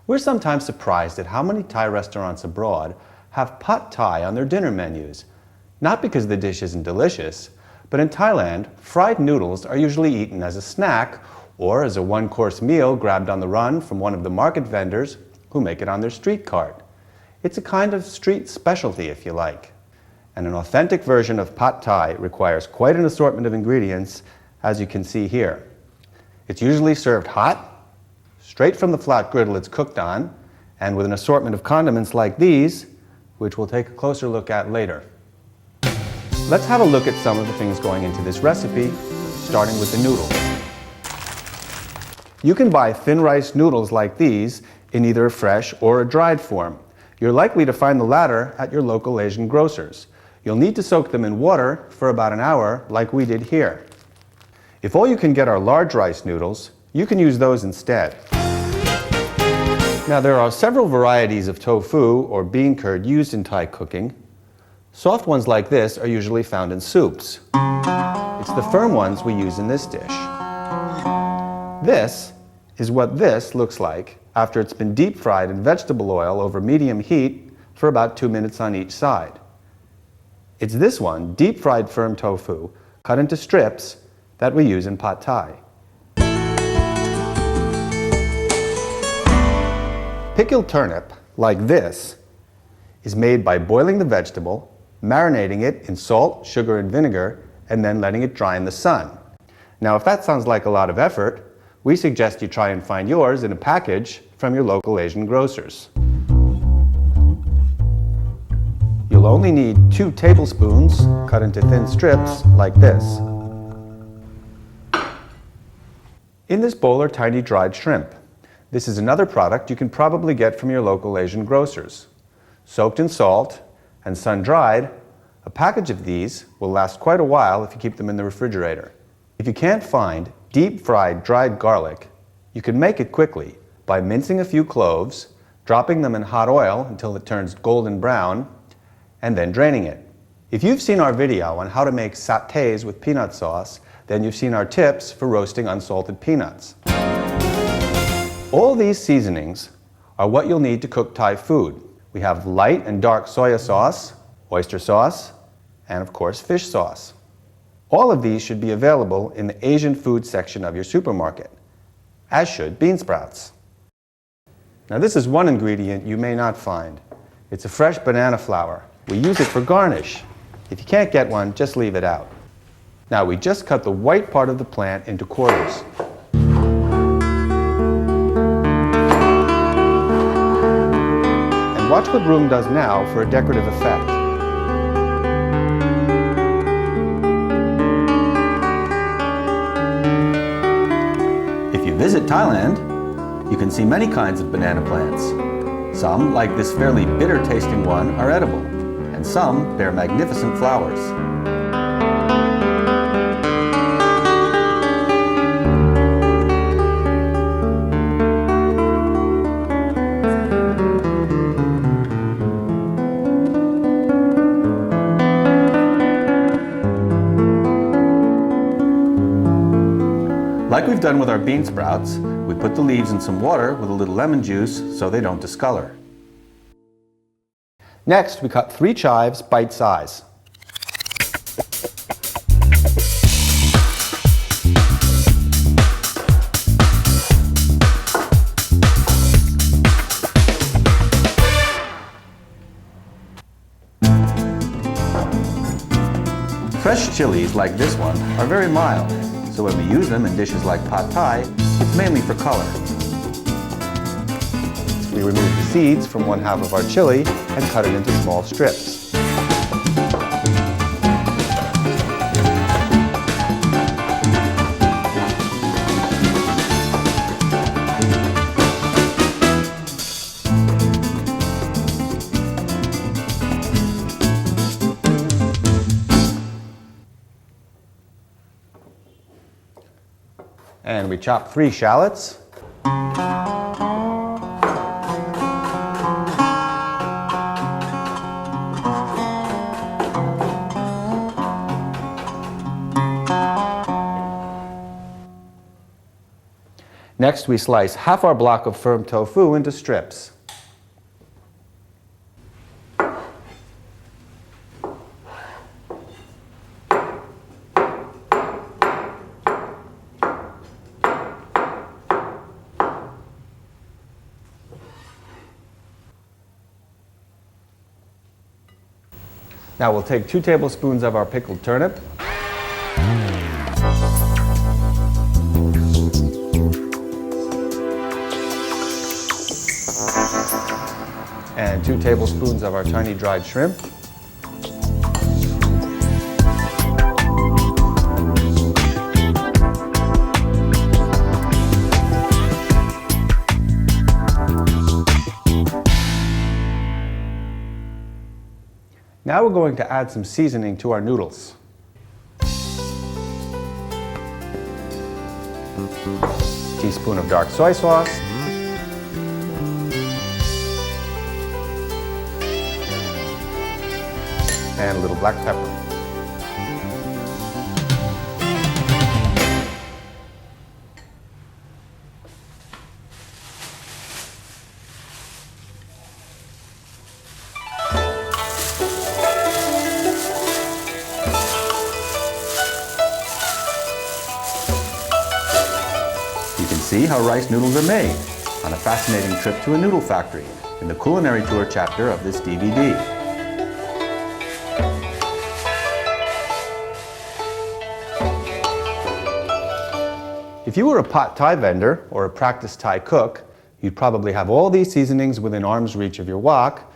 We're sometimes surprised at how many Thai restaurants abroad have Phad Thai on their dinner menus. Not because the dish isn't delicious, but in Thailand, fried noodles are usually eaten as a snack or as a one-course meal grabbed on the run from one of the market vendors who make it on their street cart. It's a kind of street specialty, if you like. And an authentic version of Phad Thai requires quite an assortment of ingredients, as you can see here. It's usually served hot, straight from the flat griddle it's cooked on, and with an assortment of condiments like these, which we'll take a closer look at later. Let's have a look at some of the things going into this recipe, starting with the noodles. You can buy thin rice noodles like these in either a fresh or a dried form. You're likely to find the latter at your local Asian grocers. You'll need to soak them in water for about an hour, like we did here. If all you can get are large rice noodles, you can use those instead. Now, there are several varieties of tofu or bean curd used in Thai cooking. Soft ones like this are usually found in soups. It's the firm ones we use in this dish. This is what this looks like after it's been deep fried in vegetable oil over medium heat for about 2 minutes on each side. It's this one, deep fried firm tofu, cut into strips, that we use in Phad Thai. Pickled turnip, like this, is made by boiling the vegetable, marinating it in salt, sugar, and vinegar, and then letting it dry in the sun. Now, if that sounds like a lot of effort, we suggest you try and find yours in a package from your local Asian grocers. You'll only need 2 tablespoons cut into thin strips like this. In this bowl are tiny dried shrimp. This is another product you can probably get from your local Asian grocers. Soaked in salt and sun-dried, a package of these will last quite a while if you keep them in the refrigerator. If you can't find deep-fried dried garlic, you can make it quickly by mincing a few cloves, dropping them in hot oil until it turns golden brown, and then draining it. If you've seen our video on how to make sattés with peanut sauce, then you've seen our tips for roasting unsalted peanuts. All these seasonings are what you'll need to cook Thai food. We have light and dark soya sauce, oyster sauce, and of course fish sauce. All of these should be available in the Asian food section of your supermarket, as should bean sprouts. Now, this is one ingredient you may not find. It's a fresh banana flower. We use it for garnish. If you can't get one, just leave it out. Now, we just cut the white part of the plant into quarters. And watch what Room does now for a decorative effect. If you visit Thailand, you can see many kinds of banana plants. Some, like this fairly bitter-tasting one, are edible, and some bear magnificent flowers. Like we've done with our bean sprouts, we put the leaves in some water with a little lemon juice so they don't discolor. Next, we cut 3 chives bite size. Fresh chilies like this one are very mild, so when we use them in dishes like Phad Thai, it's mainly for color. We remove the seeds from 1/2 of our chili and cut it into small strips. And we chop 3 shallots. Next, we slice half our block of firm tofu into strips. Now we'll take 2 tablespoons of our pickled turnip, and 2 tablespoons of our tiny dried shrimp, Now we're going to add some seasoning to our noodles. Teaspoon of dark soy sauce, and a little black pepper. See how rice noodles are made on a fascinating trip to a noodle factory in the culinary tour chapter of this DVD. If you were a Phad Thai vendor or a practiced Thai cook, you'd probably have all these seasonings within arm's reach of your wok,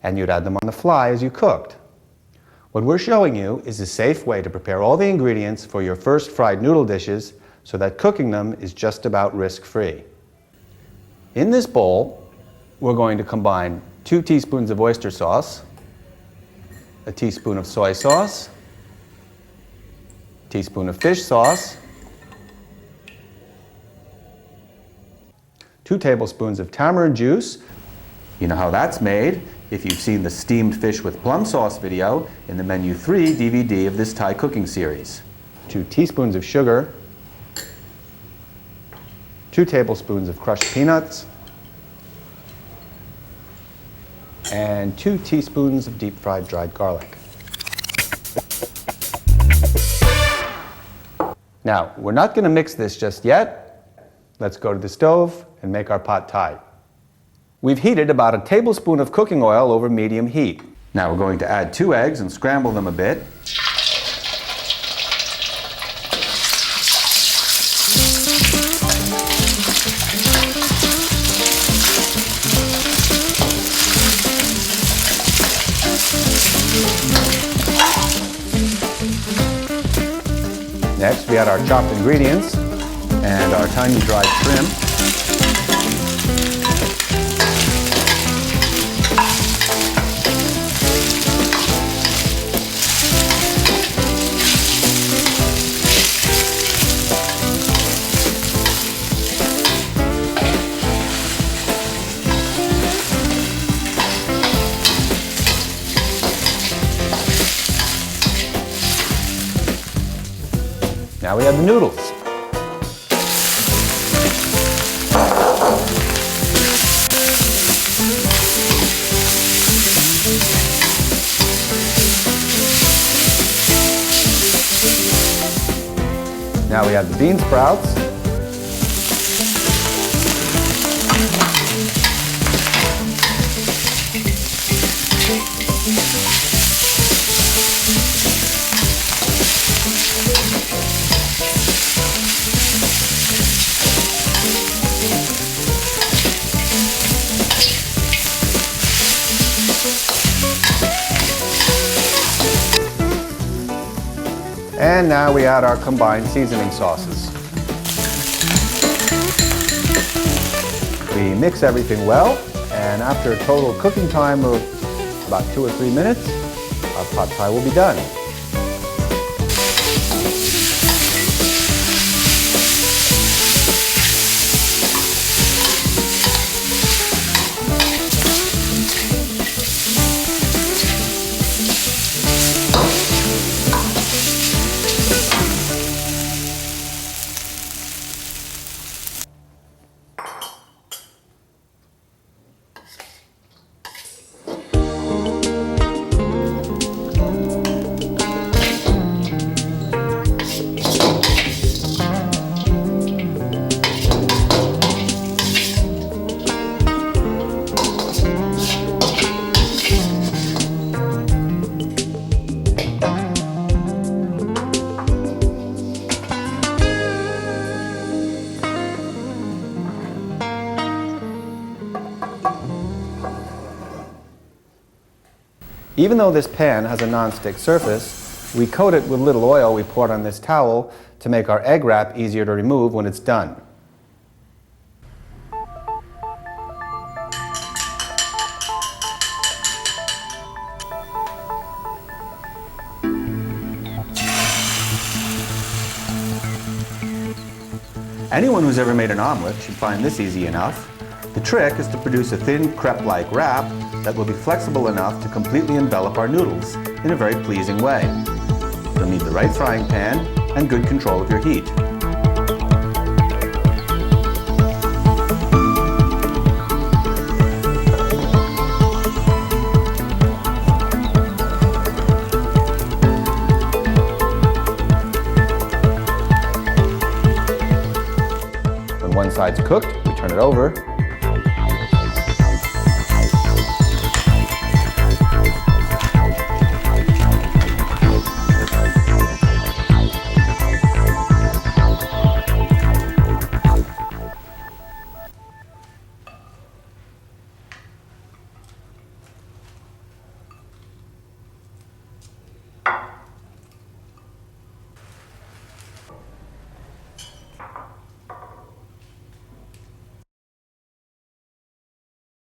and you'd add them on the fly as you cooked. What we're showing you is a safe way to prepare all the ingredients for your first fried noodle dishes so that cooking them is just about risk-free. In this bowl, we're going to combine 2 teaspoons of oyster sauce, a teaspoon of soy sauce, a teaspoon of fish sauce, 2 tablespoons of tamarind juice. You know how that's made if you've seen the steamed fish with plum sauce video in the Menu 3 DVD of this Thai cooking series. 2 teaspoons of sugar, 2 tablespoons of crushed peanuts, and 2 teaspoons of deep-fried dried garlic. Now, we're not going to mix this just yet. Let's go to the stove and make our Phad Thai. We've heated about a tablespoon of cooking oil over medium heat. Now we're going to add 2 eggs and scramble them a bit. Next, we add our chopped ingredients and our tiny dried shrimp. Now we have the noodles. Now we have the bean sprouts. And now we add our combined seasoning sauces. We mix everything well, and after a total cooking time of about 2 or 3 minutes, our Phad Thai will be done. Even though this pan has a non-stick surface, we coat it with little oil we poured on this towel to make our egg wrap easier to remove when it's done. Anyone who's ever made an omelet should find this easy enough. The trick is to produce a thin crepe-like wrap that will be flexible enough to completely envelop our noodles in a very pleasing way. You'll need the right frying pan and good control of your heat. When one side's cooked, we turn it over.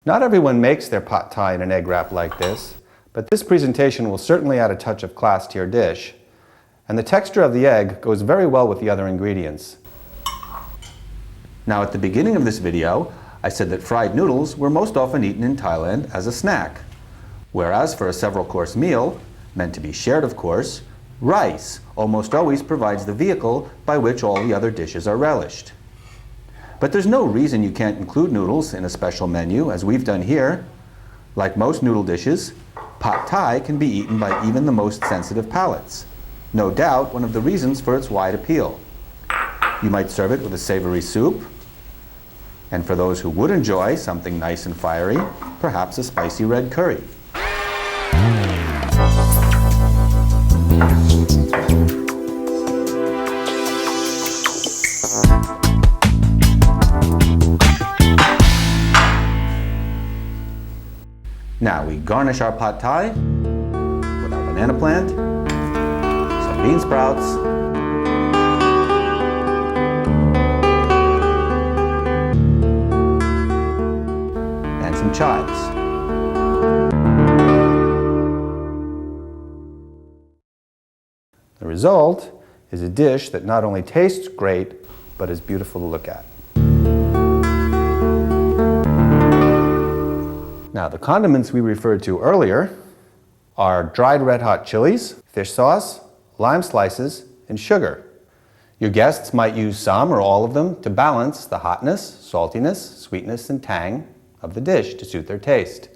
Not everyone makes their Phad Thai in an egg wrap like this, but this presentation will certainly add a touch of class to your dish, and the texture of the egg goes very well with the other ingredients. Now, at the beginning of this video, I said that fried noodles were most often eaten in Thailand as a snack, whereas for a several-course meal, meant to be shared of course, rice almost always provides the vehicle by which all the other dishes are relished. But there's no reason you can't include noodles in a special menu, as we've done here. Like most noodle dishes, Phad Thai can be eaten by even the most sensitive palates. No doubt one of the reasons for its wide appeal. You might serve it with a savory soup, and for those who would enjoy something nice and fiery, perhaps a spicy red curry. Now we garnish our Phad Thai with our banana plant, some bean sprouts, and some chives. The result is a dish that not only tastes great, but is beautiful to look at. Now, the condiments we referred to earlier are dried red hot chilies, fish sauce, lime slices, and sugar. Your guests might use some or all of them to balance the hotness, saltiness, sweetness, and tang of the dish to suit their taste.